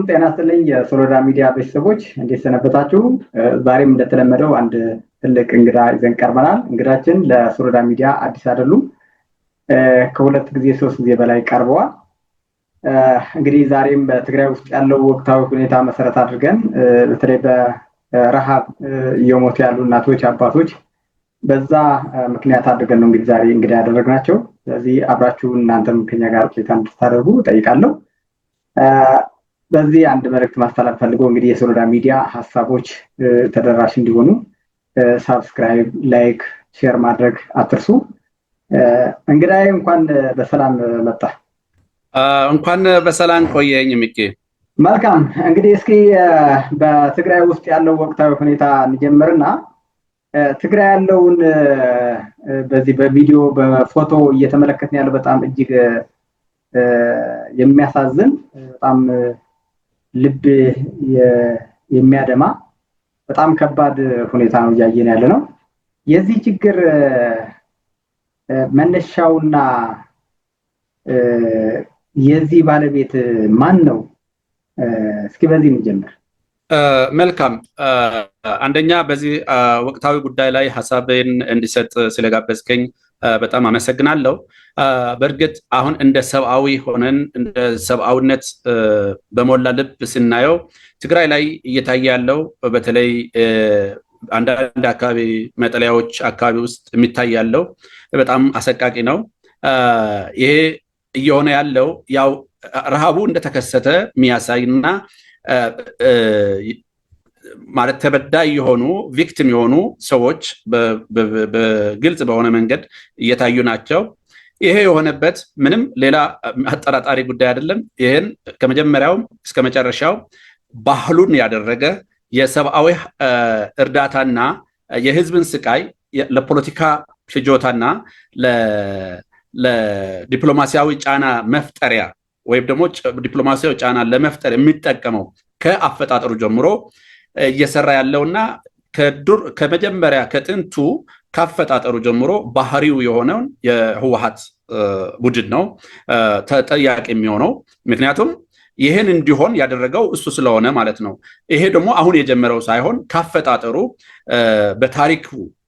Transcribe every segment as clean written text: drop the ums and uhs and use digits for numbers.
ጤና ይስጥልኝ የሶሎዳ ሚዲያ ቤተሰቦች እንዴት ሰነበታችሁ? ዛሬም እንደተለመደው አንድ ትልቅ እንግዳ ይዘን ቀርበናል። እንግዳችን ለሶሎዳ ሚዲያ አዲስ አይደሉም። ከሁለት ጊዜ ሶስት ጊዜ በላይ ቀርበዋል። እንግዲህ ዛሬም በትግራይ ውስጥ ያለው ወቅታዊ ሁኔታ መሰረት አድርገን በተለይ በረሃብ እየሞቱ ያሉ እናቶች፣ አባቶች በዛ ምክንያት አድርገን ነው እንግዲህ ዛሬ እንግዳ ያደረግናቸው። ስለዚህ አብራችሁ እናንተም ከኛ ጋር ቆይታ እንድታደርጉ ጠይቃለሁ። በዚህ አንድ መልእክት ማስተላለፍ ፈልገው እንግዲህ የሶሎዳ ሚዲያ ሀሳቦች ተደራሽ እንዲሆኑ ሳብስክራይብ፣ ላይክ፣ ሼር ማድረግ አትርሱ። እንግዳዬ እንኳን በሰላም መጣ። እንኳን በሰላም ቆየኝ ሚኪ። መልካም እንግዲህ እስኪ በትግራይ ውስጥ ያለው ወቅታዊ ሁኔታ እንጀምርና ትግራይ ያለውን በዚህ በቪዲዮ በፎቶ እየተመለከትን ያለው በጣም እጅግ የሚያሳዝን በጣም ልብ የሚያደማ በጣም ከባድ ሁኔታ ነው እያየን ያለ ነው። የዚህ ችግር መነሻውና የዚህ ባለቤት ማን ነው? እስኪ በዚህ እንጀምር። መልካም። አንደኛ በዚህ ወቅታዊ ጉዳይ ላይ ሀሳብን እንዲሰጥ ስለጋበዝከኝ በጣም አመሰግናለሁ። በእርግጥ አሁን እንደ ሰብአዊ ሆነን እንደ ሰብአዊነት በሞላ ልብ ስናየው ትግራይ ላይ እየታየ ያለው በተለይ አንዳንድ አካባቢ መጠለያዎች አካባቢ ውስጥ የሚታይ ያለው በጣም አሰቃቂ ነው። ይሄ እየሆነ ያለው ያው ረሃቡ እንደተከሰተ የሚያሳይና ማለት ተበዳይ የሆኑ ቪክቲም የሆኑ ሰዎች በግልጽ በሆነ መንገድ እየታዩ ናቸው። ይሄ የሆነበት ምንም ሌላ አጠራጣሪ ጉዳይ አይደለም። ይህን ከመጀመሪያውም እስከ መጨረሻው ባህሉን ያደረገ የሰብአዊ እርዳታና የህዝብን ስቃይ ለፖለቲካ ፍጆታና ለዲፕሎማሲያዊ ጫና መፍጠሪያ ወይም ደግሞ ዲፕሎማሲያዊ ጫና ለመፍጠር የሚጠቀመው ከአፈጣጠሩ ጀምሮ እየሰራ ያለውና ከመጀመሪያ ከጥንቱ ካፈጣጠሩ ጀምሮ ባህሪው የሆነውን የህወሓት ቡድን ነው ተጠያቂ የሚሆነው። ምክንያቱም ይህን እንዲሆን ያደረገው እሱ ስለሆነ ማለት ነው። ይሄ ደግሞ አሁን የጀመረው ሳይሆን ካፈጣጠሩ በታሪክ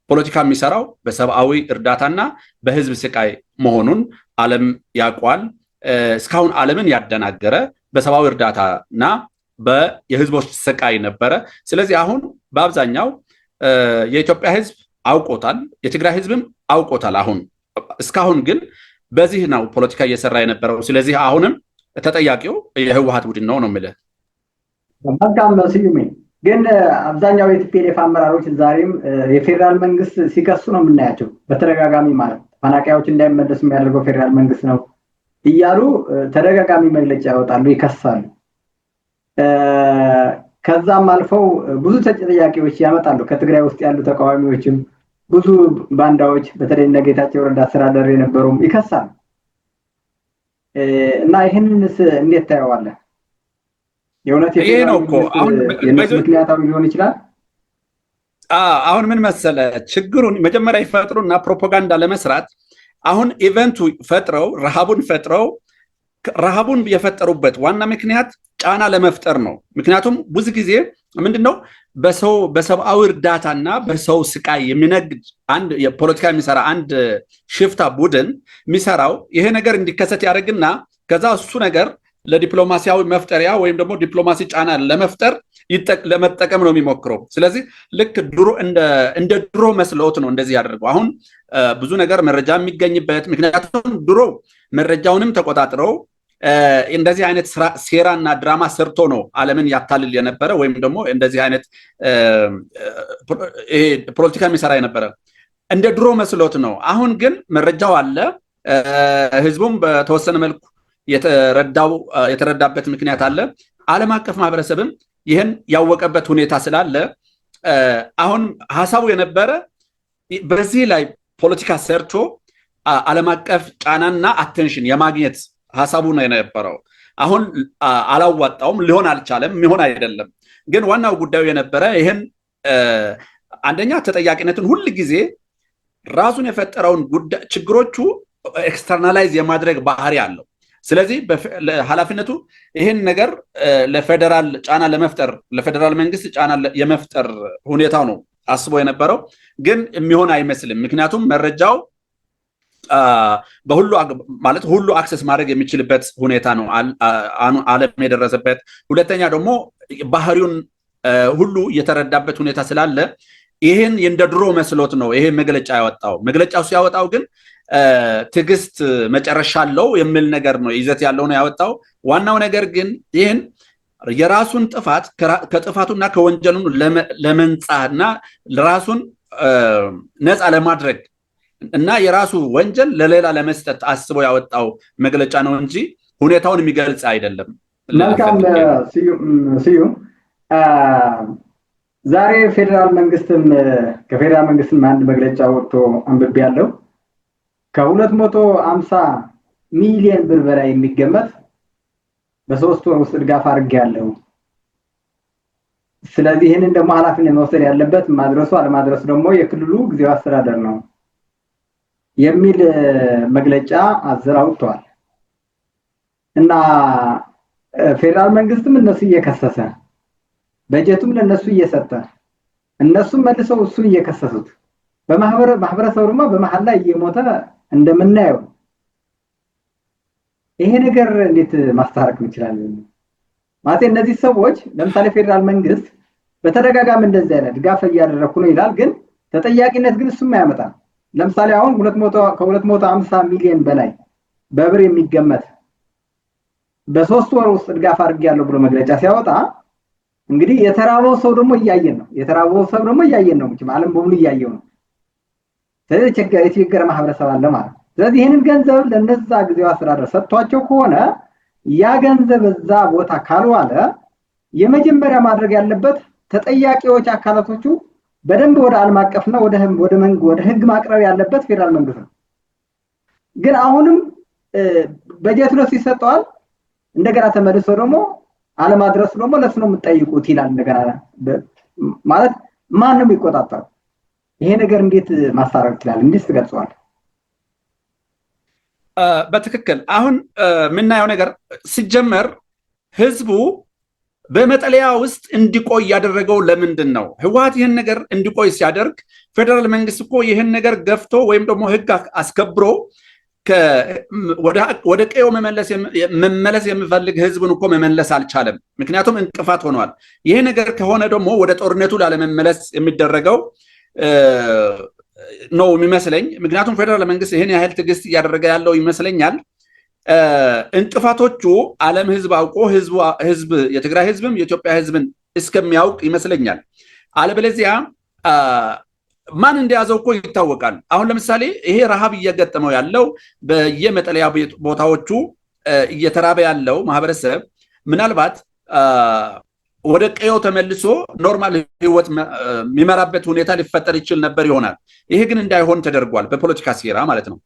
ፖለቲካ የሚሰራው በሰብአዊ እርዳታና በህዝብ ስቃይ መሆኑን ዓለም ያውቋል። እስካሁን ዓለምን ያደናገረ በሰብአዊ እርዳታና የህዝቦች ስቃይ ነበረ። ስለዚህ አሁን በአብዛኛው የኢትዮጵያ ህዝብ አውቆታል፣ የትግራይ ህዝብም አውቆታል። አሁን እስካሁን ግን በዚህ ነው ፖለቲካ እየሰራ የነበረው። ስለዚህ አሁንም ተጠያቂው የህወሓት ቡድን ነው የምልህ። መልካም ስዩሜ፣ ግን አብዛኛው የቲፒኤልኤፍ አመራሮች ዛሬም የፌዴራል መንግስት ሲከሱ ነው የምናያቸው በተደጋጋሚ። ማለት ተፈናቃዮች እንዳይመለሱ የሚያደርገው ፌዴራል መንግስት ነው እያሉ ተደጋጋሚ መግለጫ ያወጣሉ፣ ይከሳሉ። ከዛም አልፈው ብዙ ተጠያቂዎች ያመጣሉ። ከትግራይ ውስጥ ያሉ ተቃዋሚዎችም ብዙ ባንዳዎች በተለይ እነ ጌታቸው ረዳ አስተዳደር የነበሩም ይከሳሉ። እና ይህንንስ እንዴት ታየዋለህ? የእውነት ይሄ ነው እኮ አሁን ምክንያታዊ ሊሆን ይችላል። አሁን ምን መሰለ ችግሩን መጀመሪያ ይፈጥሩና ፕሮፓጋንዳ ለመስራት አሁን ኢቨንቱ ፈጥረው ረሃቡን የፈጠሩበት ዋና ምክንያት ጫና ለመፍጠር ነው። ምክንያቱም ብዙ ጊዜ ምንድነው በሰብአዊ እርዳታና በሰው ስቃይ የሚነግድ አንድ የፖለቲካ የሚሰራ አንድ ሽፍታ ቡድን የሚሰራው ይሄ ነገር እንዲከሰት ያደርግና ከዛ እሱ ነገር ለዲፕሎማሲያዊ መፍጠሪያ ወይም ደግሞ ዲፕሎማሲ ጫና ለመፍጠር ለመጠቀም ነው የሚሞክረው። ስለዚህ ልክ እንደ ድሮ መስሎት ነው እንደዚህ ያደርገው። አሁን ብዙ ነገር መረጃ የሚገኝበት ምክንያቱም ድሮ መረጃውንም ተቆጣጥረው እንደዚህ አይነት ሴራና ድራማ ሰርቶ ነው ዓለምን ያታልል የነበረ ወይም ደግሞ እንደዚህ አይነት ፖለቲካ የሚሰራ የነበረ እንደ ድሮ መስሎት ነው። አሁን ግን መረጃው አለ፣ ህዝቡም በተወሰነ መልኩ የተረዳበት ምክንያት አለ። ዓለም አቀፍ ማህበረሰብም ይህን ያወቀበት ሁኔታ ስላለ አሁን ሀሳቡ የነበረ በዚህ ላይ ፖለቲካ ሰርቶ ዓለም አቀፍ ጫናና አቴንሽን የማግኘት ሀሳቡ ነው የነበረው። አሁን አላዋጣውም፣ ሊሆን አልቻለም፣ የሚሆን አይደለም። ግን ዋናው ጉዳዩ የነበረ ይህን አንደኛ ተጠያቂነትን ሁል ጊዜ ራሱን የፈጠረውን ችግሮቹ ኤክስተርናላይዝ የማድረግ ባህሪ አለው። ስለዚህ ኃላፊነቱ ይህን ነገር ለፌደራል ጫና ለመፍጠር ለፌደራል መንግስት ጫና የመፍጠር ሁኔታው ነው አስቦ የነበረው፣ ግን የሚሆን አይመስልም። ምክንያቱም መረጃው በሁሉ ማለት ሁሉ አክሰስ ማድረግ የሚችልበት ሁኔታ ነው ዓለም የደረሰበት። ሁለተኛ ደግሞ ባህሪውን ሁሉ የተረዳበት ሁኔታ ስላለ ይህን እንደ ድሮ መስሎት ነው ይሄ መግለጫ ያወጣው። መግለጫው ሲያወጣው ግን ትዕግስት መጨረሻ አለው የሚል ነገር ነው ይዘት ያለው ነው ያወጣው። ዋናው ነገር ግን ይህን የራሱን ጥፋት ከጥፋቱና ከወንጀሉ ለመንጻትና ራሱን ነፃ ለማድረግ እና የራሱ ወንጀል ለሌላ ለመስጠት አስቦ ያወጣው መግለጫ ነው እንጂ ሁኔታውን የሚገልጽ አይደለም። መልካም ስዩም፣ ዛሬ ከፌደራል መንግስትም አንድ መግለጫ ወጥቶ አንብቤ ያለው ከ250 ሚሊዮን ብር በላይ የሚገመት በ3 ወር ውስጥ ድጋፍ አድርጌያለሁ። ስለዚህ ይህንን ደግሞ ኃላፊነት መውሰድ ያለበት ማድረሱ አለማድረሱ ደግሞ የክልሉ ጊዜያዊ አስተዳደር ነው የሚል መግለጫ አውጥተዋል። እና ፌደራል መንግስትም እነሱ እየከሰሰ በጀቱም ለነሱ እየሰጠ እነሱም መልሰው እሱን እየከሰሱት በማህበረሰቡ ደግሞ በመሃል ላይ እየሞተ እንደምናየው ይሄ ነገር እንዴት ማስተካከል እንችላለን? ማለት እነዚህ ሰዎች ለምሳሌ ፌደራል መንግስት በተደጋጋሚ እንደዚህ አይነት ድጋፍ እያደረኩ ነው ይላል፣ ግን ተጠያቂነት ግን እሱም አያመጣም። ለምሳሌ አሁን ከ250 ሚሊዮን በላይ በብር የሚገመት በ3 ወር ውስጥ ድጋፍ አድርጌያለሁ ብሎ መግለጫ ሲያወጣ እንግዲህ የተራበው ሰው ደግሞ እያየን ነው። ዓለም በሙሉ እያየው ነው። ስለዚህ የተቸገረ ማህበረሰብ አለ ማለት ነው። ስለዚህ ይህንን ገንዘብ ለነዛ ጊዜያዊ አስተዳደር ሰጥቷቸው ከሆነ ያ ገንዘብ እዛ ቦታ ካልዋለ የመጀመሪያ ማድረግ ያለበት ተጠያቂዎች አካላቶቹ በደንብ ወደ ዓለም አቀፍና ወደ ህግ ማቅረብ ያለበት ፌደራል መንግስት ነው። ግን አሁንም በጀት ነው ሲሰጠዋል፣ እንደገና ተመልሶ ደግሞ አለማድረሱ ደግሞ ለሱ ነው የምትጠይቁት ይላል። እንደገና ማለት ማን ነው የሚቆጣጠረው? ይሄ ነገር እንዴት ማስተካከል ይችላል? እንዴት ትገልጸዋል? በትክክል አሁን የምናየው ነገር ሲጀመር ህዝቡ በመጠለያ ውስጥ እንዲቆይ ያደረገው ለምንድን ነው? ህወሓት ይህን ነገር እንዲቆይ ሲያደርግ ፌደራል መንግስት እኮ ይህን ነገር ገፍቶ ወይም ደግሞ ህግ አስከብሮ ወደ ቀዬው መመለስ የሚፈልግ ህዝብን እኮ መመለስ አልቻለም። ምክንያቱም እንቅፋት ሆኗል። ይሄ ነገር ከሆነ ደግሞ ወደ ጦርነቱ ላለመመለስ የሚደረገው ነው የሚመስለኝ። ምክንያቱም ፌደራል መንግስት ይህን ያህል ትዕግስት እያደረገ ያለው ይመስለኛል። እንቅፋቶቹ ዓለም ህዝብ አውቆ ህዝብ የትግራይ ህዝብም የኢትዮጵያ ህዝብን እስከሚያውቅ ይመስለኛል። አለበለዚያ ማን እንደያዘው እኮ ይታወቃል። አሁን ለምሳሌ ይሄ ረሃብ እየገጠመው ያለው በየመጠለያ ቦታዎቹ እየተራበ ያለው ማህበረሰብ ምናልባት ወደ ቀዬው ተመልሶ ኖርማል ህይወት የሚመራበት ሁኔታ ሊፈጠር ይችል ነበር ይሆናል። ይሄ ግን እንዳይሆን ተደርጓል፣ በፖለቲካ ሴራ ማለት ነው።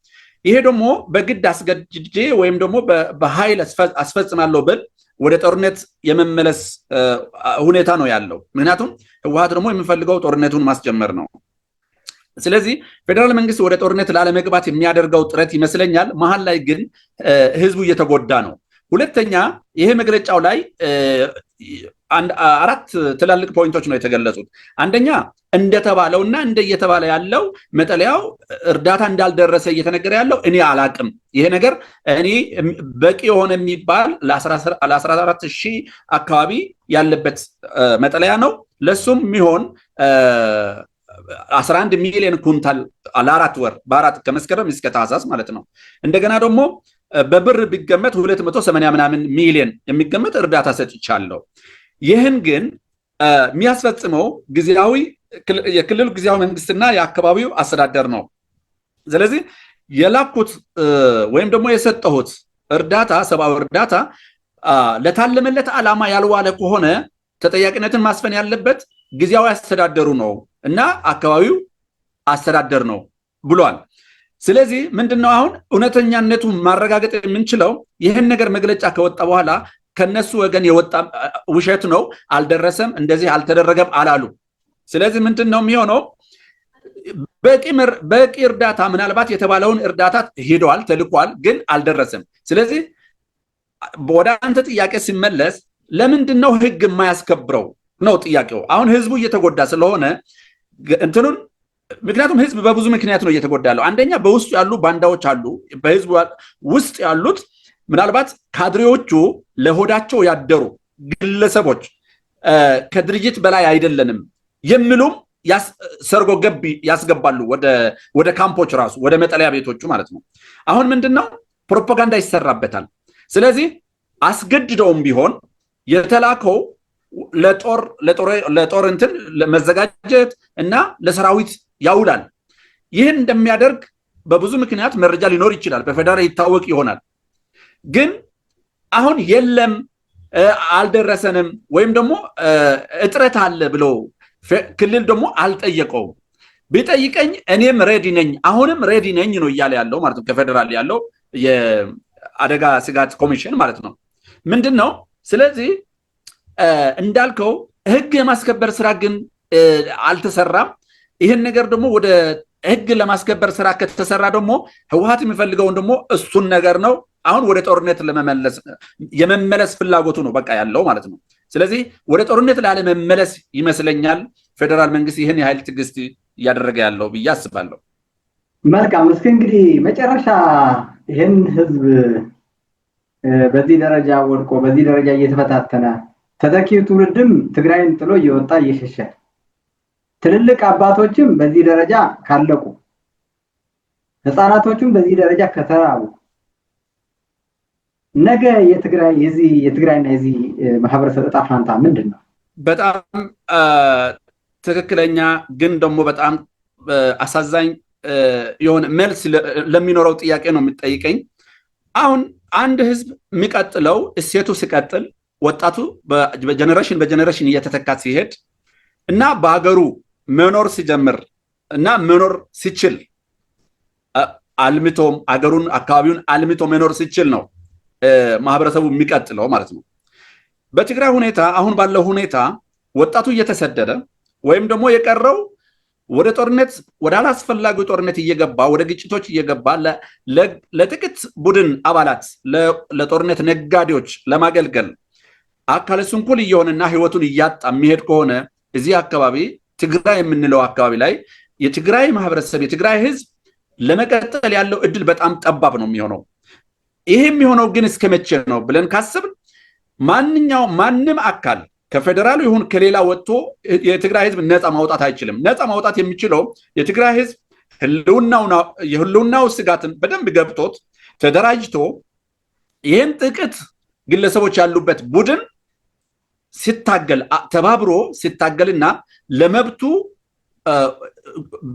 ይሄ ደግሞ በግድ አስገድጄ ወይም ደግሞ በኃይል አስፈጽማለሁ ብል ወደ ጦርነት የመመለስ ሁኔታ ነው ያለው። ምክንያቱም ህወሓት ደግሞ የሚፈልገው ጦርነቱን ማስጀመር ነው። ስለዚህ ፌደራል መንግስት ወደ ጦርነት ላለመግባት የሚያደርገው ጥረት ይመስለኛል። መሀል ላይ ግን ህዝቡ እየተጎዳ ነው። ሁለተኛ ይሄ መግለጫው ላይ 4 ትላልቅ ፖይንቶች ነው የተገለጹት። አንደኛ እንደተባለውና እንደየተባለ ያለው መጠለያው እርዳታ እንዳልደረሰ እየተነገረ ያለው እኔ አላቅም። ይሄ ነገር እኔ በቂ የሆነ የሚባል ለ14,000 አካባቢ ያለበት መጠለያ ነው። ለሱም የሚሆን 11 ሚሊዮን ኩንታል ለ4 ወር ከመስከረም እስከ ታህሳስ ማለት ነው። እንደገና ደግሞ በብር ቢገመት 280 ምናምን ሚሊዮን የሚገመት እርዳታ ሰጥቻለሁ። ይህን ግን የሚያስፈጽመው የክልሉ ጊዜያዊ መንግስትና የአካባቢው አስተዳደር ነው። ስለዚህ የላኩት ወይም ደግሞ የሰጠሁት እርዳታ ሰብአዊ እርዳታ ለታለመለት ዓላማ ያልዋለ ከሆነ ተጠያቂነትን ማስፈን ያለበት ጊዜያዊ አስተዳደሩ ነው እና አካባቢው አስተዳደር ነው ብሏል። ስለዚህ ምንድነው አሁን እውነተኛነቱ ማረጋገጥ የምንችለው ይህን ነገር መግለጫ ከወጣ በኋላ ከነሱ ወገን የወጣ ውሸት ነው፣ አልደረሰም፣ እንደዚህ አልተደረገም አላሉ። ስለዚህ ምንድነው የሚሆነው? በቂ እርዳታ ምናልባት የተባለውን እርዳታ ሄደዋል፣ ተልኳል፣ ግን አልደረሰም። ስለዚህ ወደ አንተ ጥያቄ ሲመለስ ለምንድነው ህግ የማያስከብረው ነው ጥያቄው። አሁን ህዝቡ እየተጎዳ ስለሆነ እንትኑን ምክንያቱም ህዝብ በብዙ ምክንያት ነው እየተጎዳ ያለው። አንደኛ በውስጡ ያሉ ባንዳዎች አሉ። በህዝቡ ውስጥ ያሉት ምናልባት ካድሬዎቹ ለሆዳቸው ያደሩ ግለሰቦች ከድርጅት በላይ አይደለንም የሚሉም ሰርጎ ገብ ያስገባሉ ወደ ካምፖች ራሱ ወደ መጠለያ ቤቶቹ ማለት ነው። አሁን ምንድነው ፕሮፓጋንዳ ይሰራበታል። ስለዚህ አስገድደውም ቢሆን የተላከው ለጦር እንትን መዘጋጀት እና ለሰራዊት ያውላል። ይህን እንደሚያደርግ በብዙ ምክንያት መረጃ ሊኖር ይችላል፣ በፌደራል ይታወቅ ይሆናል። ግን አሁን የለም አልደረሰንም ወይም ደግሞ እጥረት አለ ብሎ ክልል ደግሞ አልጠየቀውም። ቢጠይቀኝ እኔም ሬዲ ነኝ አሁንም ሬዲ ነኝ ነው እያለ ያለው ማለት ነው። ከፌደራል ያለው የአደጋ ስጋት ኮሚሽን ማለት ነው። ምንድነው ስለዚህ እንዳልከው ህግ የማስከበር ስራ ግን አልተሰራም። ይህን ነገር ደግሞ ወደ ህግ ለማስከበር ስራ ከተሰራ ደግሞ ህወሓት የሚፈልገውን ደግሞ እሱን ነገር ነው። አሁን ወደ ጦርነት የመመለስ ፍላጎቱ ነው በቃ ያለው ማለት ነው። ስለዚህ ወደ ጦርነት ላለመመለስ ይመስለኛል ፌደራል መንግስት ይህን የኃይል ትዕግስት እያደረገ ያለው ብዬ አስባለሁ። መልካም። እስኪ እንግዲህ መጨረሻ ይህን ህዝብ በዚህ ደረጃ ወድቆ በዚህ ደረጃ እየተፈታተነ ተተኪው ትውልድም ትግራይን ጥሎ እየወጣ እየሸሸ ትልልቅ አባቶችም በዚህ ደረጃ ካለቁ ህፃናቶችም በዚህ ደረጃ ከተራቡ ነገ የትግራይና የዚህ ማህበረሰብ ዕጣ ፈንታ ምንድነው? በጣም ትክክለኛ ግን ደግሞ በጣም አሳዛኝ የሆነ መልስ ለሚኖረው ጥያቄ ነው የምትጠይቀኝ። አሁን አንድ ህዝብ የሚቀጥለው እሴቱ ሲቀጥል ወጣቱ በጀነሬሽን እየተተካ ሲሄድ እና በሀገሩ መኖር ሲጀምር እና መኖር ሲችል አልምቶም አገሩን አካባቢውን አልምቶ መኖር ሲችል ነው ማህበረሰቡ የሚቀጥለው ማለት ነው። በትግራይ ሁኔታ አሁን ባለው ሁኔታ ወጣቱ እየተሰደደ ወይም ደግሞ የቀረው ወደ ጦርነት ወደ አላስፈላጊ ጦርነት እየገባ ወደ ግጭቶች እየገባ ለጥቂት ቡድን አባላት ለጦርነት ነጋዴዎች ለማገልገል አካለ ስንኩል እየሆነና ህይወቱን እያጣ የሚሄድ ከሆነ እዚህ አካባቢ ትግራይ የምንለው አካባቢ ላይ የትግራይ ማህበረሰብ የትግራይ ህዝብ ለመቀጠል ያለው እድል በጣም ጠባብ ነው የሚሆነው። ይሄ የሚሆነው ግን እስከመቼ ነው ብለን ካሰብን ማንም አካል ከፌደራሉ ይሁን ከሌላ ወጥቶ የትግራይ ህዝብ ነፃ ማውጣት አይችልም። ነፃ ማውጣት የሚችለው የትግራይ ህዝብ የህልውናው ስጋትን በደንብ ገብቶት ተደራጅቶ ይህን ጥቂት ግለሰቦች ያሉበት ቡድን ሲታገል ተባብሮ ሲታገልና ለመብቱ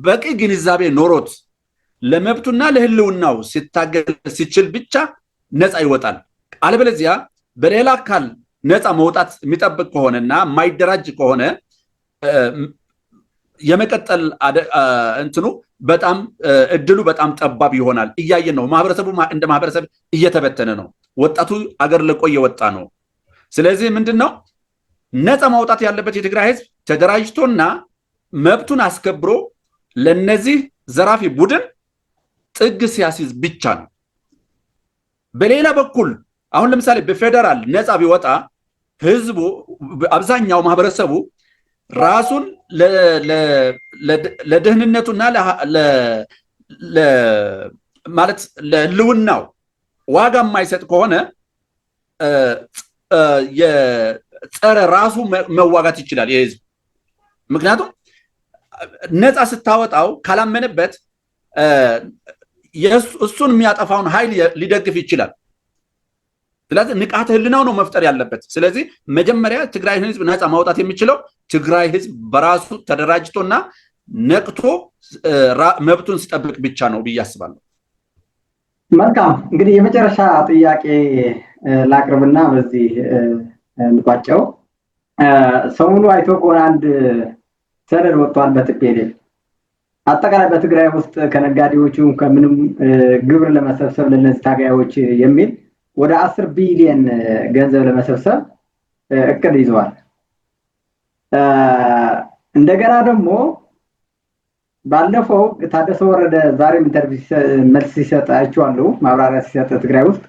በቂ ግንዛቤ ኖሮት ለመብቱና ለህልውናው ሲታገል ሲችል ብቻ ነፃ ይወጣል። አለበለዚያ በሌላ አካል ነፃ መውጣት የሚጠብቅ ከሆነና የማይደራጅ ከሆነ የመቀጠል እንትኑ በጣም እድሉ በጣም ጠባብ ይሆናል። እያየን ነው። ማህበረሰቡ እንደ ማህበረሰብ እየተበተነ ነው። ወጣቱ አገር ለቆ እየወጣ ነው። ስለዚህ ምንድነው ነፃ ማውጣት ያለበት የትግራይ ህዝብ ተደራጅቶና መብቱን አስከብሮ ለነዚህ ዘራፊ ቡድን ጥግ ሲያስይዝ ብቻ ነው። በሌላ በኩል አሁን ለምሳሌ በፌደራል ነፃ ቢወጣ ህዝቡ አብዛኛው ማህበረሰቡ ራሱን ለደህንነቱና ማለት ለህልውናው ዋጋ የማይሰጥ ከሆነ የጸረ ራሱ መዋጋት ይችላል የህዝብ። ምክንያቱም ነፃ ስታወጣው ካላመነበት እሱን የሚያጠፋውን ኃይል ሊደግፍ ይችላል። ስለዚህ ንቃተ ህልናው ነው መፍጠር ያለበት። ስለዚህ መጀመሪያ ትግራይ ህዝብ ነፃ ማውጣት የሚችለው ትግራይ ህዝብ በራሱ ተደራጅቶና ነቅቶ መብቱን ሲጠብቅ ብቻ ነው ብዬ አስባለሁ። መልካም። እንግዲህ የመጨረሻ ጥያቄ ላቅርብና በዚህ እንቋጨው። ሰሞኑ አይቶ ከሆነ አንድ ሰነድ ወጥቷል በትፔሌ አጠቃላይ በትግራይ ውስጥ ከነጋዴዎቹ ከምንም ግብር ለመሰብሰብ ለነዚህ ታጋዮች የሚል ወደ 10 ቢሊዮን ገንዘብ ለመሰብሰብ እቅድ ይዘዋል። እንደገና ደግሞ ባለፈው ታደሰ ወረደ ዛሬም ኢንተርቪው መልስ ሲሰጥ አይቼዋለሁ፣ ማብራሪያ ሲሰጥ ትግራይ ውስጥ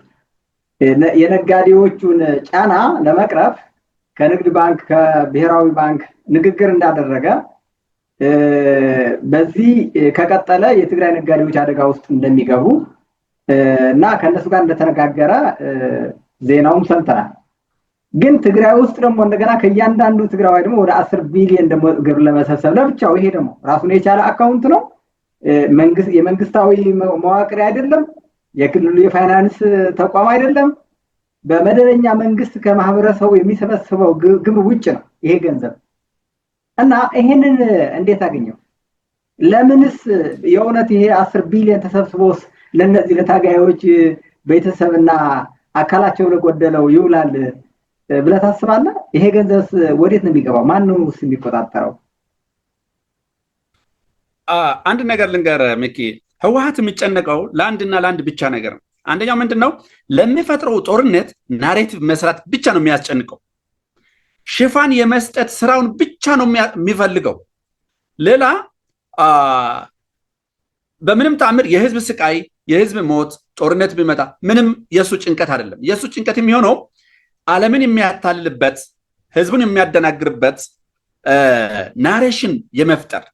የነጋዴዎቹን ጫና ለመቅረፍ ከንግድ ባንክ ከብሔራዊ ባንክ ንግግር እንዳደረገ በዚህ ከቀጠለ የትግራይ ነጋዴዎች አደጋ ውስጥ እንደሚገቡ እና ከነሱ ጋር እንደተነጋገረ ዜናውም ሰምተናል። ግን ትግራይ ውስጥ ደግሞ እንደገና ከእያንዳንዱ ትግራዋይ ደግሞ ወደ 10 ቢሊዮን ደግሞ ግብር ለመሰብሰብ ለብቻው ይሄ ደግሞ ራሱን የቻለ አካውንት ነው። የመንግስታዊ መዋቅር አይደለም፣ የክልሉ የፋይናንስ ተቋም አይደለም። በመደበኛ መንግስት ከማህበረሰቡ የሚሰበስበው ግብር ውጭ ነው ይሄ ገንዘብ እና ይሄንን እንዴት አገኘው? ለምንስ የእውነት ይሄ 10 ቢሊዮን ተሰብስቦስ ለነዚህ ለታጋዮች ቤተሰብና አካላቸው ለጎደለው ይውላል ብለህ ታስባለህ? ይሄ ገንዘብስ ወዴት ነው የሚገባው? ማን ነው የሚቆጣጠረው? አንድ ነገር ልንገር ሚኪ፣ ህወሓት የሚጨነቀው ለአንድና ለአንድ ብቻ ነገር ነው። አንደኛው ምንድነው? ለሚፈጥረው ጦርነት ናሬቲቭ መስራት ብቻ ነው የሚያስጨንቀው። ሽፋን የመስጠት ስራውን ብቻ ነው የሚፈልገው። ሌላ በምንም ተአምር የህዝብ ስቃይ፣ የህዝብ ሞት፣ ጦርነት ቢመጣ ምንም የሱ ጭንቀት አይደለም። የሱ ጭንቀት የሚሆነው ዓለምን የሚያታልልበት ህዝቡን የሚያደናግርበት ናሬሽን የመፍጠር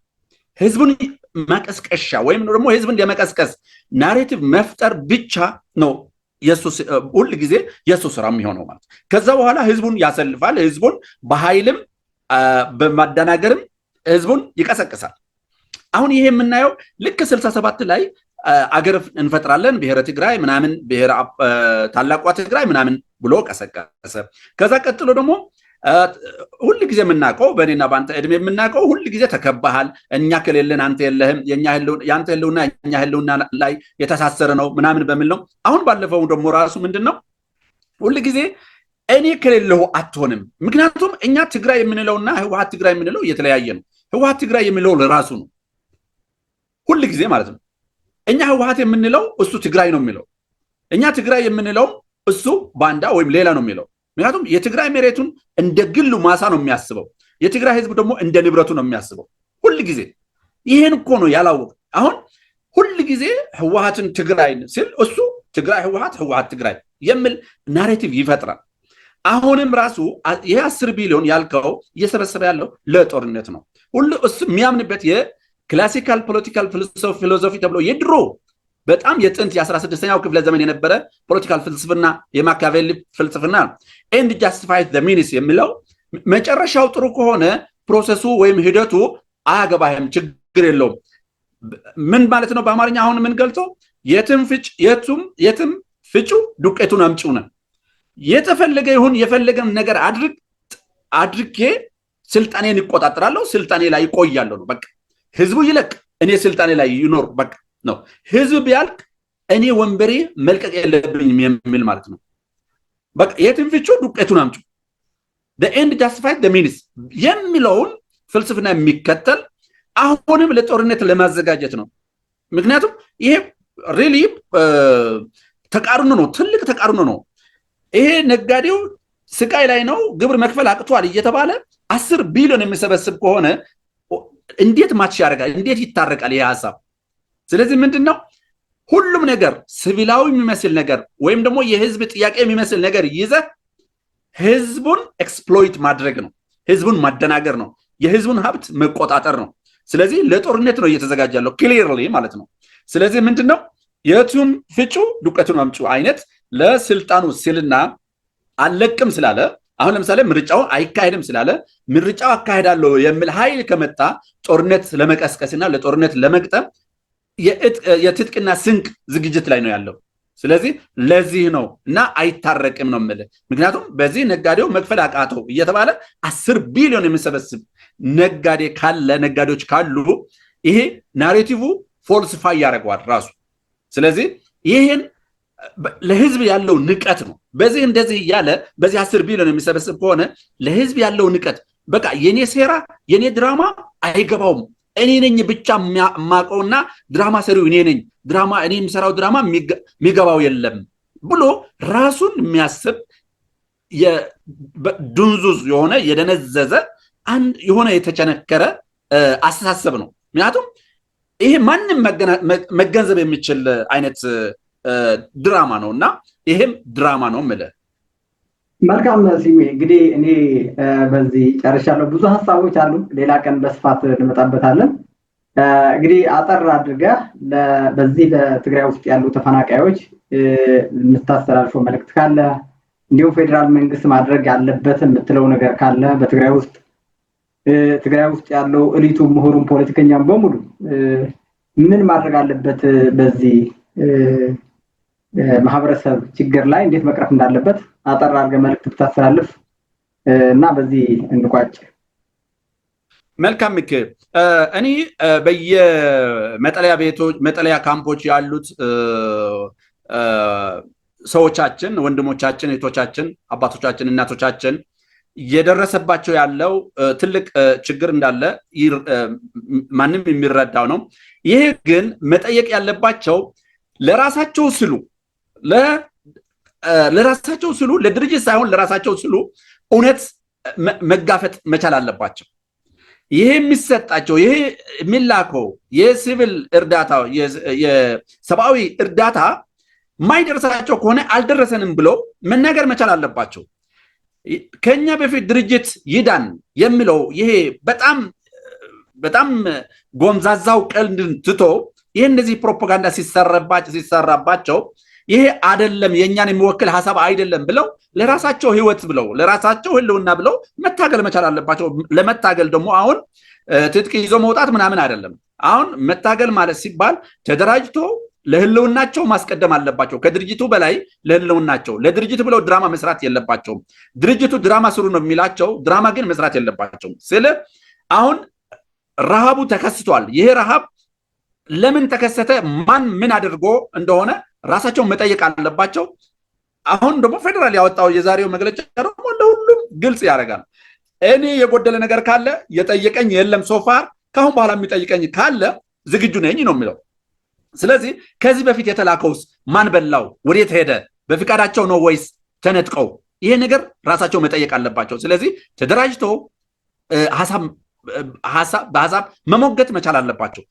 ህዝቡን ማቀስቀሻ ወይም ደግሞ ህዝብን የመቀስቀስ ናሬቲቭ መፍጠር ብቻ ነው ሁል ጊዜ የሱ ስራ የሚሆነው ማለት። ከዛ በኋላ ህዝቡን ያሰልፋል። ህዝቡን በኃይልም በማደናገርም ህዝቡን ይቀሰቅሳል። አሁን ይሄ የምናየው ልክ 67 ላይ አገር እንፈጥራለን ብሔረ ትግራይ ምናምን ብሔረ ታላቋ ትግራይ ምናምን ብሎ ቀሰቀሰ። ከዛ ቀጥሎ ደግሞ ሁል ጊዜ የምናውቀው በእኔና በአንተ እድሜ የምናውቀው ሁል ጊዜ ተከባሃል፣ እኛ ከሌለን አንተ የለህም፣ የአንተ ህልውና የኛ ህልውና ላይ የተሳሰረ ነው ምናምን በሚል ነው። አሁን ባለፈው ደግሞ ራሱ ምንድን ነው ሁል ጊዜ እኔ ከሌለሁ አትሆንም። ምክንያቱም እኛ ትግራይ የምንለውና ህወሓት ትግራይ የምንለው እየተለያየ ነው። ህወሓት ትግራይ የሚለው ለራሱ ነው ሁል ጊዜ ማለት ነው። እኛ ህወሓት የምንለው እሱ ትግራይ ነው የሚለው፣ እኛ ትግራይ የምንለው እሱ ባንዳ ወይም ሌላ ነው የሚለው። ምክንያቱም የትግራይ መሬቱን እንደ ግሉ ማሳ ነው የሚያስበው፣ የትግራይ ህዝብ ደግሞ እንደ ንብረቱ ነው የሚያስበው ሁል ጊዜ። ይሄን እኮ ነው ያላወቀው። አሁን ሁል ጊዜ ህወሓትን ትግራይ ሲል እሱ ትግራይ ህወሓት፣ ህወሓት ትግራይ የሚል ናሬቲቭ ይፈጥራል። አሁንም ራሱ ይሄ 10 ቢሊዮን ያልከው እየሰበሰበ ያለው ለጦርነት ነው። ሁሉ እሱ የሚያምንበት የክላሲካል ፖለቲካል ፊሎሶፊ ተብሎ የድሮ በጣም የጥንት የ16ኛው ክፍለ ዘመን የነበረ ፖለቲካል ፍልስፍና የማኪያቬሊ ፍልስፍና ኤንድ ጃስቲፋይድ ዘ ሚንስ የሚለው መጨረሻው ጥሩ ከሆነ ፕሮሰሱ ወይም ሂደቱ አያገባህም፣ ችግር የለውም። ምን ማለት ነው? በአማርኛ አሁን የምንገልጸው የትም ፍጩ ዱቄቱን አምጪው ነው። የተፈለገ ይሁን የፈለገን ነገር አድርጌ ስልጣኔን ይቆጣጠራለሁ፣ ስልጣኔ ላይ ይቆያለሁ ነው በቃ። ህዝቡ ይለቅ፣ እኔ ስልጣኔ ላይ ይኖር በቃ ነው። ህዝብ ቢያልቅ እኔ ወንበሬ መልቀቅ የለብኝም የሚል ማለት ነው። በቃ የትም ፍጩ ዱቄቱን አምጩ the end justified the means የሚለውን ፍልስፍና የሚከተል አሁንም ለጦርነት ለማዘጋጀት ነው። ምክንያቱም ይሄ ሪሊ ተቃርኖ ነው፣ ትልቅ ተቃርኖ ነው። ይሄ ነጋዴው ስቃይ ላይ ነው፣ ግብር መክፈል አቅቷል እየተባለ 10 ቢሊዮን የሚሰበስብ ከሆነ እንዴት ማች ያደርጋል? እንዴት ይታረቃል ይሄ ሀሳብ? ስለዚህ ምንድነው ሁሉም ነገር ሲቪላዊ የሚመስል ነገር ወይም ደግሞ የህዝብ ጥያቄ የሚመስል ነገር ይዘህ ህዝቡን ኤክስፕሎይት ማድረግ ነው፣ ህዝቡን ማደናገር ነው፣ የህዝቡን ሀብት መቆጣጠር ነው። ስለዚህ ለጦርነት ነው እየተዘጋጀ ያለው ክሊርሊ ማለት ነው። ስለዚህ ምንድነው የቱም ፍጩ ዱቄቱን አምጩ አይነት ለስልጣኑ ሲልና አለቅም ስላለ አሁን ለምሳሌ ምርጫው አይካሄድም ስላለ ምርጫው አካሄዳለሁ የሚል ኃይል ከመጣ ጦርነት ለመቀስቀስና ለጦርነት ለመግጠም የትጥቅና ስንቅ ዝግጅት ላይ ነው ያለው። ስለዚህ ለዚህ ነው እና አይታረቅም ነው የምልህ። ምክንያቱም በዚህ ነጋዴው መክፈል አቃተው እየተባለ 10 ቢሊዮን የሚሰበስብ ነጋዴዎች ካሉ ይሄ ናሬቲቭ ፎልስፋይ ያደርገዋል ራሱ። ስለዚህ ይሄን ለህዝብ ያለው ንቀት ነው። በዚህ እንደዚህ እያለ በዚህ 10 ቢሊዮን የሚሰበስብ ከሆነ ለህዝብ ያለው ንቀት በቃ የኔ ሴራ የኔ ድራማ አይገባውም፣ እኔ ነኝ ብቻ ማቀውና ድራማ ሰሪው እኔ ነኝ፣ እኔ የምሰራው ድራማ የሚገባው የለም ብሎ ራሱን የሚያስብ ድንዙዝ የሆነ የደነዘዘ አንድ የሆነ የተቸነከረ አስተሳሰብ ነው። ምክንያቱም ይሄ ማንም መገንዘብ የሚችል አይነት ድራማ ነው እና ይሄም ድራማ ነው ማለት። መልካም ሲሚ እንግዲህ እኔ በዚህ ጨርሻለሁ። ብዙ ሀሳቦች አሉ፣ ሌላ ቀን በስፋት እንመጣበታለን። እንግዲህ አጠር አድርገህ በዚህ በትግራይ ውስጥ ያሉ ተፈናቃዮች የምታስተላልፈው መልእክት ካለ፣ እንዲሁም ፌዴራል መንግስት ማድረግ ያለበት የምትለው ነገር ካለ፣ በትግራይ ውስጥ ያለው ኤሊቱ፣ ምሁሩም፣ ፖለቲከኛም በሙሉ ምን ማድረግ አለበት በዚህ ማህበረሰብ ችግር ላይ እንዴት መቅረፍ እንዳለበት አጠር አድርገህ መልእክት ብታስተላልፍ እና በዚህ እንቋጭ። መልካም ምክ እኔ በየመጠለያ ቤቶች መጠለያ ካምፖች ያሉት ሰዎቻችን፣ ወንድሞቻችን፣ እህቶቻችን፣ አባቶቻችን፣ እናቶቻችን እየደረሰባቸው ያለው ትልቅ ችግር እንዳለ ማንም የሚረዳው ነው። ይሄ ግን መጠየቅ ያለባቸው ለራሳቸው ስሉ ለድርጅት ሳይሆን ለራሳቸው ስሉ እውነት መጋፈጥ መቻል አለባቸው። ይሄ የሚሰጣቸው ይሄ የሚላከው የሲቪል እርዳታ የሰብአዊ እርዳታ ማይደርሳቸው ከሆነ አልደረሰንም ብለው መናገር መቻል አለባቸው። ከኛ በፊት ድርጅት ይዳን የሚለው ይሄ በጣም ጎምዛዛው ቀልድን ትቶ ይሄ እንደዚህ ፕሮፓጋንዳ ሲሰራባቸው ይሄ አይደለም የኛን የሚወክል ሐሳብ አይደለም ብለው ለራሳቸው ህይወት ብለው ለራሳቸው ህልውና ብለው መታገል መቻል አለባቸው። ለመታገል ደግሞ አሁን ትጥቅ ይዞ መውጣት ምናምን አይደለም። አሁን መታገል ማለት ሲባል ተደራጅቶ ለህልውናቸው ማስቀደም አለባቸው። ከድርጅቱ በላይ ለህልውናቸው ለድርጅቱ ብለው ድራማ መስራት የለባቸውም። ድርጅቱ ድራማ ስሩ ነው የሚላቸው፣ ድራማ ግን መስራት የለባቸውም። ስለ አሁን ረሃቡ ተከስቷል። ይሄ ረሃብ ለምን ተከሰተ? ማን ምን አድርጎ እንደሆነ ራሳቸውን መጠየቅ አለባቸው። አሁን ደግሞ ፌደራል ያወጣው የዛሬው መግለጫ ደግሞ ለሁሉም ግልጽ ያደርጋል። እኔ የጎደለ ነገር ካለ የጠየቀኝ የለም ሶፋር፣ ካሁን በኋላ የሚጠይቀኝ ካለ ዝግጁ ነኝ ነው የሚለው። ስለዚህ ከዚህ በፊት የተላከውስ ማን በላው? ወዴት ሄደ? በፍቃዳቸው ነው ወይስ ተነጥቀው? ይሄ ነገር ራሳቸው መጠየቅ አለባቸው። ስለዚህ ተደራጅተው በሀሳብ መሞገት መቻል አለባቸው።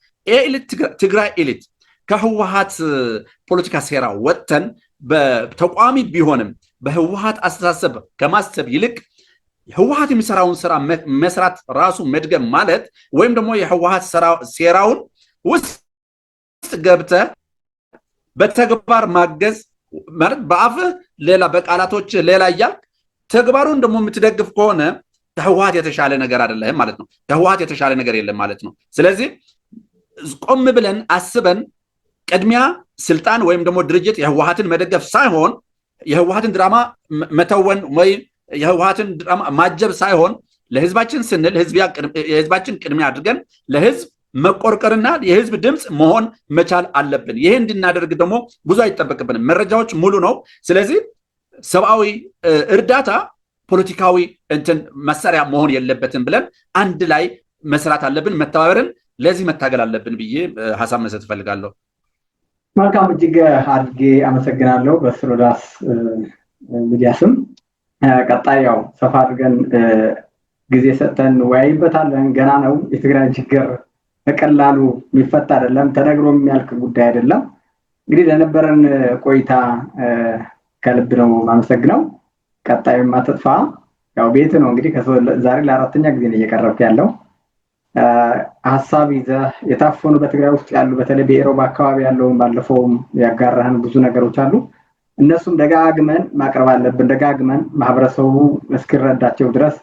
ትግራይ ኤሊት ከህወሓት ፖለቲካ ሴራ ወጥተን በተቋሚ ቢሆንም በህወሓት አስተሳሰብ ከማሰብ ይልቅ ህወሓት የሚሰራውን ስራ መስራት ራሱ መድገም ማለት ወይም ደግሞ የህወሓት ሴራውን ውስጥ ገብተህ በተግባር ማገዝ ማለት በአፍህ ሌላ በቃላቶች ሌላ እያልክ ተግባሩን ደግሞ የምትደግፍ ከሆነ ከህወሓት የተሻለ ነገር አይደለም ማለት ነው። ከህወሓት የተሻለ ነገር የለም ማለት ነው። ስለዚህ ቆም ብለን አስበን ቅድሚያ ስልጣን ወይም ደግሞ ድርጅት የህወሓትን መደገፍ ሳይሆን የህወሓትን ድራማ መተወን ወይ የህወሓትን ድራማ ማጀብ ሳይሆን ለህዝባችን ስንል የህዝባችን ቅድሚያ አድርገን ለህዝብ መቆርቆርና የህዝብ ድምፅ መሆን መቻል አለብን። ይሄ እንድናደርግ ደግሞ ብዙ አይጠበቅብንም። መረጃዎች ሙሉ ነው። ስለዚህ ሰብአዊ እርዳታ ፖለቲካዊ መሳሪያ መሆን የለበትም ብለን አንድ ላይ መስራት አለብን። መተባበርን ለዚህ መታገል አለብን ብዬ ሀሳብ መስጠት እፈልጋለሁ። መልካም፣ እጅግ አድርጌ አመሰግናለሁ። በስሮዳስ ሚዲያ ስም ቀጣይ ያው ሰፋ አድርገን ጊዜ ሰጥተን ወያይበታለን። ገና ነው። የትግራይ ችግር በቀላሉ የሚፈታ አይደለም፣ ተነግሮ የሚያልቅ ጉዳይ አይደለም። እንግዲህ ለነበረን ቆይታ ከልብ ነው ማመሰግነው። ቀጣይም አትጥፋ ያው ቤት ነው እንግዲህ ዛሬ ለአራተኛ ጊዜ ነው እየቀረብክ ያለው። ሀሳብ ይዘህ የታፈኑ በትግራይ ውስጥ ያሉ በተለይ በኢሮብ አካባቢ ያለውን ባለፈውም ያጋራህን ብዙ ነገሮች አሉ። እነሱም ደጋግመን ማቅረብ አለብን። ደጋግመን ማህበረሰቡ እስኪረዳቸው ድረስ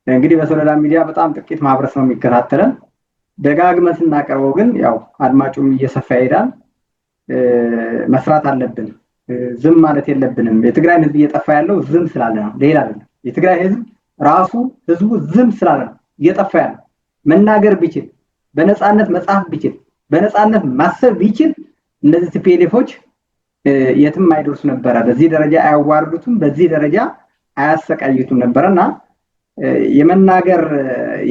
እንግዲህ በሶሎዳ ሚዲያ በጣም ጥቂት ማህበረሰብ ነው የሚከታተለን። ደጋግመን ስናቀርበው ግን ያው አድማጩም እየሰፋ ይሄዳል። መስራት አለብን። ዝም ማለት የለብንም። የትግራይ ህዝብ እየጠፋ ያለው ዝም ስላለ ነው፣ ሌላ አይደለም። የትግራይ ህዝብ ራሱ ህዝቡ ዝም ስላለ ነው እየጠፋ ያለው። መናገር ቢችል፣ በነፃነት መጻፍ ቢችል፣ በነፃነት ማሰብ ቢችል እነዚህ ቲፒኤልኤፎች የትም አይደርሱ ነበረ። በዚህ ደረጃ አያዋርዱትም፣ በዚህ ደረጃ አያሰቃዩትም ነበርና የመናገር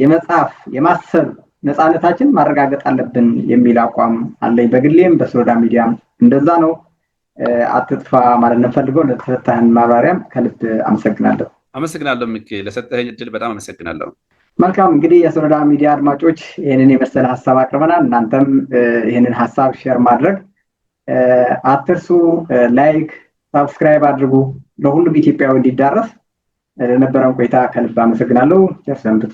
የመጻፍ የማሰብ ነፃነታችን ማረጋገጥ አለብን የሚል አቋም አለኝ። በግሌም በሶሎዳ ሚዲያም እንደዛ ነው። አትጥፋ ማለት ነው ፈልገው። ለተሰጠህን ማብራሪያም ከልብ አመሰግናለሁ። አመሰግናለሁ ሚኪ፣ ለሰጠኸኝ እድል በጣም አመሰግናለሁ። መልካም፣ እንግዲህ የሶሎዳ ሚዲያ አድማጮች ይህንን የመሰለ ሀሳብ አቅርበናል። እናንተም ይህንን ሀሳብ ሼር ማድረግ አትርሱ። ላይክ፣ ሳብስክራይብ አድርጉ፣ ለሁሉም ኢትዮጵያዊ እንዲዳረስ። ለነበረን ቆይታ ከልብ አመሰግናለሁ። ቸር ሰንብቱ።